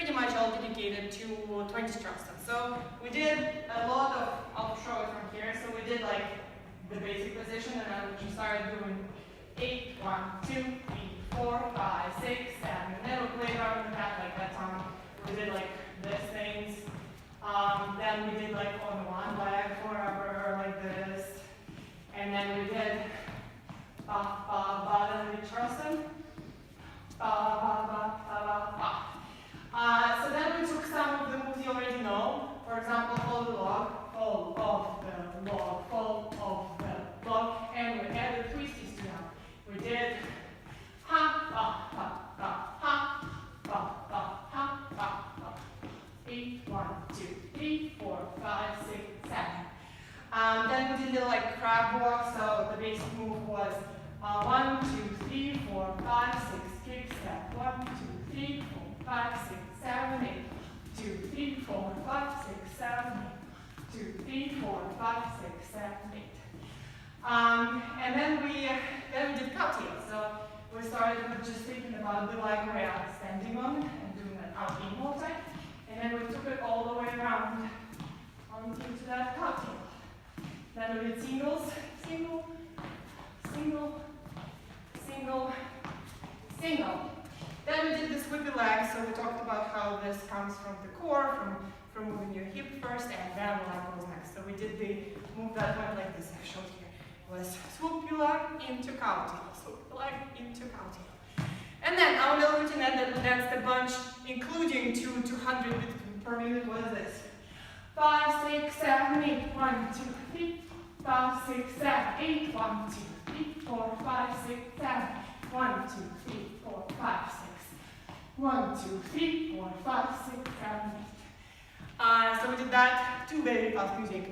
pretty much all dedicated to 20 Charleston. So we did a lot of, I'll show it from here. So we did like the basic position, and then we started doing 8, 1, 2, 3, 4, 5, 6, 7, and then we played around with that like that time. We did like these things. Then we did like on one leg forever like this. And then we did ba ba ba, then we did Charleston. Ba ba ba ba ba ba. So then we took some of the moves you already know. For example, hold the log, fold of the log, fold of the log, and we added twisties to them. We did ha ba ba ba ha ba ba ha ba ba. 8, 1, 2, 3, 4, 5, 6, 7. Then we did the like crab walk. So the basic move was 1, 2, 3, 4, 5, 6, kick, step. 1, 2, 3, 4, 5, 6, 7, 8. 2, 3, 4, 5, 6, 7, 8. 2, 3, 4, 5, 6, 7, 8. And then we did cartwheel. So we started with just thinking about the leg we are standing on and doing that out in all time. And then we took it all the way around into that cartwheel. Then we did singles, single, single, single, single. Then we did the sweepy leg. So we talked about how this comes from the core, from moving your hip first, and then the leg goes next. So we did the move that went like this. I showed here. It was swoop your leg into cartwheel, swoop your leg into cartwheel. And then our middle routine ended with dance the bunch, including 200 beats per minute. What is this? 5, 6, 7, 8. 1, 2, 3, 5, 6, 7, 8. 1, 2, 3, 4, 5, 6, 7. 1, 2, 3, 4, 5, 6. 1, 2, 3, 4, 5, 6, 7, 8. So we did that to very fast music.